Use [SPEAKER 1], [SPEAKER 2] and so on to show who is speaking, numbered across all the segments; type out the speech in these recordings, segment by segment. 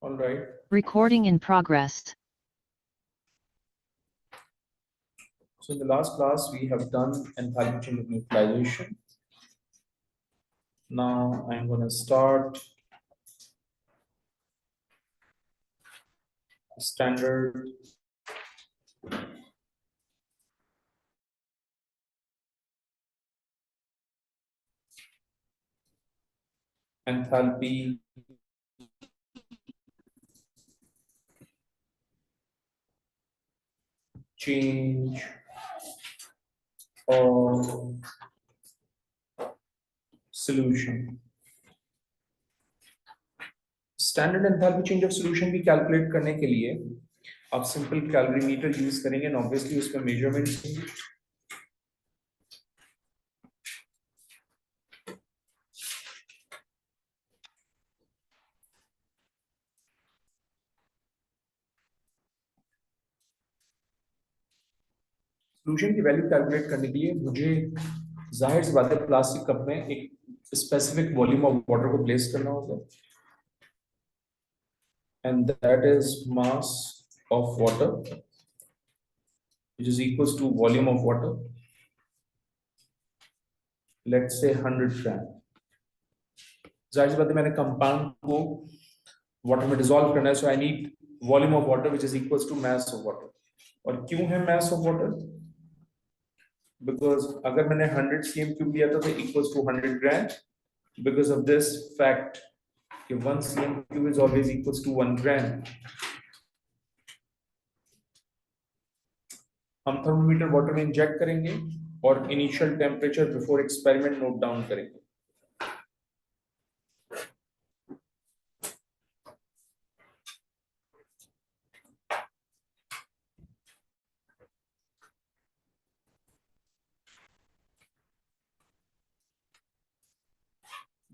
[SPEAKER 1] All right.
[SPEAKER 2] Recording in progress.
[SPEAKER 1] So in the last class, we have done enthalpy change of neutralization. Now I'm going to start standard enthalpy change of solution. Standard enthalpy change of solution भी calculate करने के लिए आप simple calorimeter use करेंगे and obviously उसमें measurements होंगे. Solution की value calculate करने के लिए मुझे जाहिर सी बात है प्लास्टिक कप में एक स्पेसिफिक वॉल्यूम ऑफ वाटर को प्लेस करना होगा and that is mass of water which is equals to volume of water, let's say 100 gram. जाहिर सी बात है मैंने कंपाउंड को वाटर में डिसॉल्व करना है, so I need volume of water which is equals to mass of water. और क्यों है मास ऑफ वाटर? बिकॉज अगर मैंने 100 cm³ लिया था तो equals to 100 gram, because of this fact कि 1 cm³ is always equals to 1 gram. हम थर्मोमीटर वाटर में इंजेक्ट करेंगे और initial temperature before experiment note down करेंगे.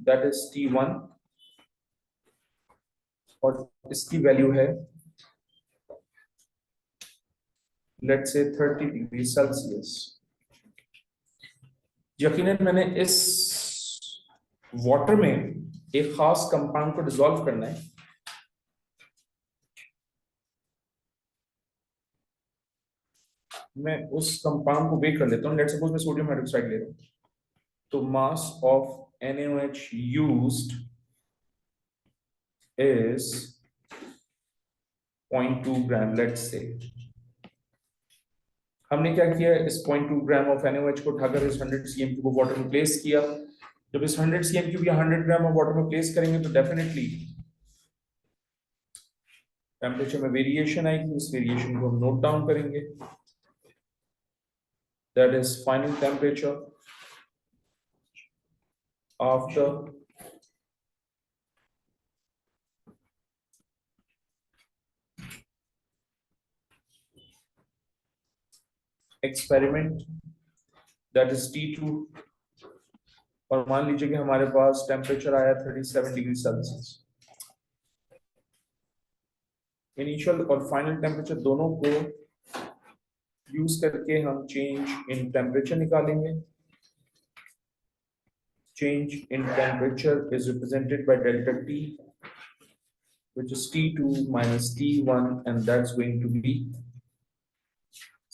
[SPEAKER 1] दैट इज T1 और इसकी वैल्यू है लेट्स से 30 डिग्री सेल्सियस. यकीनन मैंने इस वाटर में एक खास कंपाउंड को डिसॉल्व करना है. मैं उस कंपाउंड को वेट कर लेता हूं. लेट्स सपोज मैं सोडियम हाइड्रोक्साइड ले रहा हूं, तो mass of NaOH used is 0.2 gram. Let's say हमने क्या किया, इस 0.2 ग्राम ऑफ NaOH को उठाकर इस 100 cm³ को वाटर में प्लेस किया. जब इस 100 cm³ या 100 ग्राम ऑफ वाटर में प्लेस करेंगे तो डेफिनेटली टेम्परेचर में वेरिएशन आएगी. उस वेरिएशन को हम नोट डाउन करेंगे. That is final temperature after experiment, that is T2. और मान लीजिए कि हमारे पास टेम्परेचर आया 37 डिग्री सेल्सियस. इनिशियल और फाइनल टेम्परेचर दोनों को यूज करके हम चेंज इन टेम्परेचर निकालेंगे. Change in temperature is represented by delta T, which is T2 minus T1, and that's going to be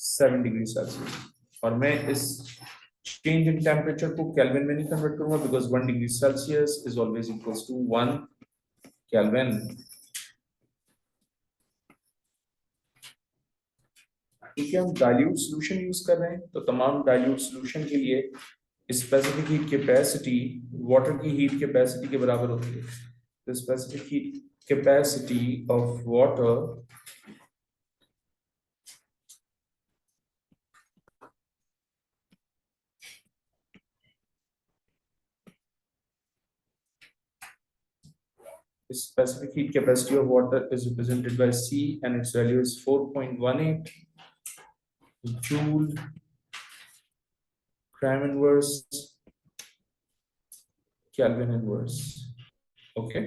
[SPEAKER 1] 7 degrees Celsius. और मैं इस change in temperature को Kelvin में नहीं convert करूँगा because 1 degree Celsius is always equals to 1 Kelvin. क्योंकि हम dilute solution use कर रहे हैं तो तमाम dilute solution के लिए स्पेसिफिक हीट कैपेसिटी वाटर की हीट कैपेसिटी के बराबर होती है. तो specific heat capacity of water specific heat capacity of water is represented by C and its value is 4.18 joule gram inverse Kelvin inverse. Okay,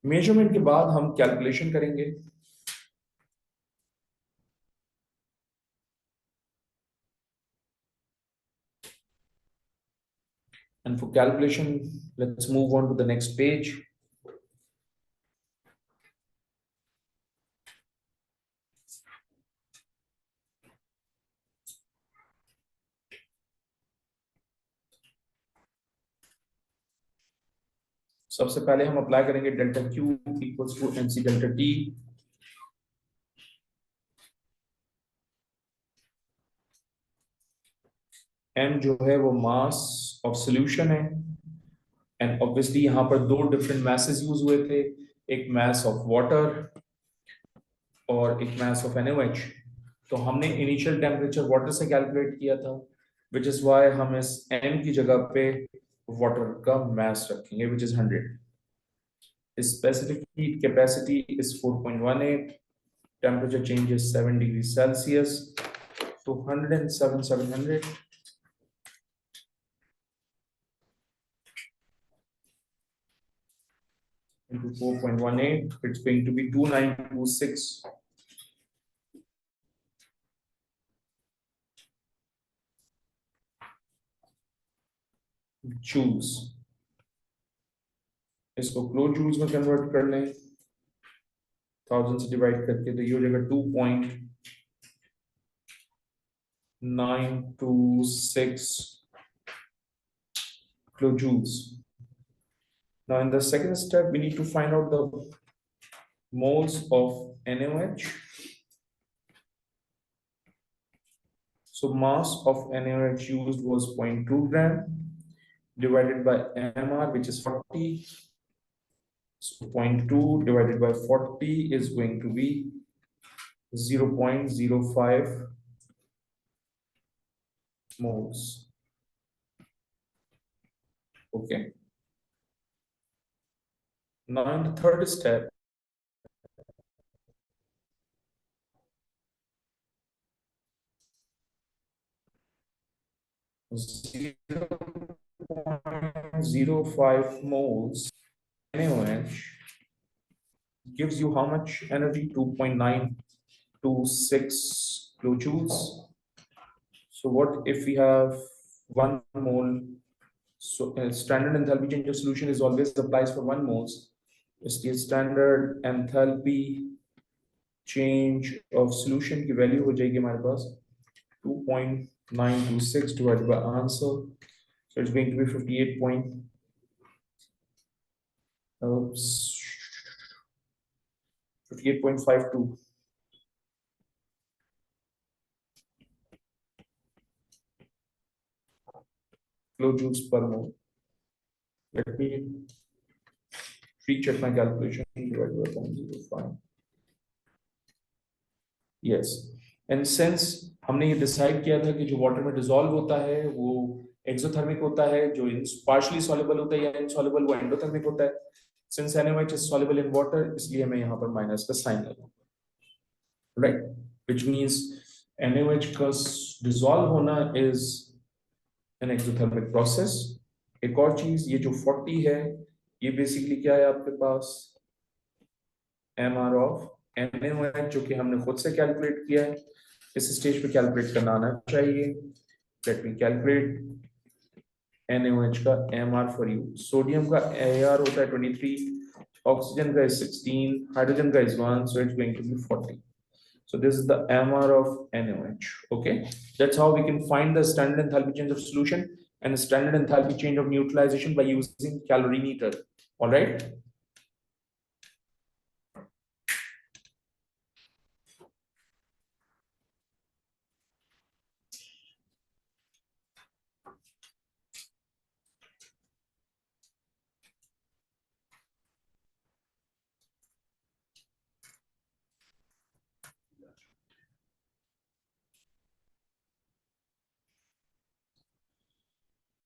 [SPEAKER 1] measurement के बाद हम calculation करेंगे. And for calculation, let's move on to the next page. सबसे पहले हम apply करेंगे delta Q equals to MC delta T। M जो है वो मास ऑफ सॉल्यूशन है, एंड ऑब्वियसली यहाँ पर दो डिफरेंट मैसेज यूज हुए थे, एक मास ऑफ वाटर और एक मास ऑफ NaOH। तो हमने इनिशियल टेम्परेचर वाटर से कैलकुलेट किया था, विच इज वाई हम इस M की जगह पे वाटर का मास रखेंगे, which is 100। Specific heat capacity is 4.18, temperature change is 7 degrees Celsius, so 107 700 into 4.18, it's going to be 2926 joules। इसको किलो जूल्स में कन्वर्ट कर लें 1000 से डिवाइड करके, तो ये हो जाएगा 2.926 kilojoules। Now in the second step we need to find out the moles of NaOH। So mass of NaOH used was 0.2 gram divided by MR, which is 40. So 0.2 divided by 40 is going to be 0.05 moles. Okay. Now in the third step, zero point zero 0.05 moles NaOH gives you how much energy? 2.926 kilojoules. So what if we have 1 mole? So standard enthalpy change of solution is always applies for 1 moles. इसलिए standard enthalpy change of solution की value हो जाएगी हमारे पास 2.926 divided by answer, so it's going to be 58.52 kilojoules per mole. Let me recheck my calculation divided by 0.05. Yes, and since हमने ये decide किया था कि जो वाटर में डिसॉल्व होता है वो एक्सोथर्मिक होता है, जो पार्शियली सॉल्युबल होता है या इनसॉल्युबल वो एंडोथर्मिक होता है। Since NaOH is soluble in water, इसलिए मैं यहाँ पर माइनस का साइन लगा, राइट, व्हिच मींस NaOH का डिसॉल्व होना इज एन एक्सोथर्मिक प्रोसेस। एक और चीज, ये जो 40 है ये बेसिकली क्या है आपके पास, MR ऑफ NaOH, जो कि हमने खुद से कैलकुलेट किया है, इस स्टेज पे कैलकुलेट करना आना चाहिए। लेट मी कैलकुलेट NaOH का MR फॉर यू। सोडियम का AR होता है 23, ऑक्सीजन का is 16, हाइड्रोजन का is 1, so it's going to be 40. So this is the MR of NaOH. Okay, that's how we can find the standard enthalpy change of solution and the standard enthalpy change of neutralization by using calorimeter. All right.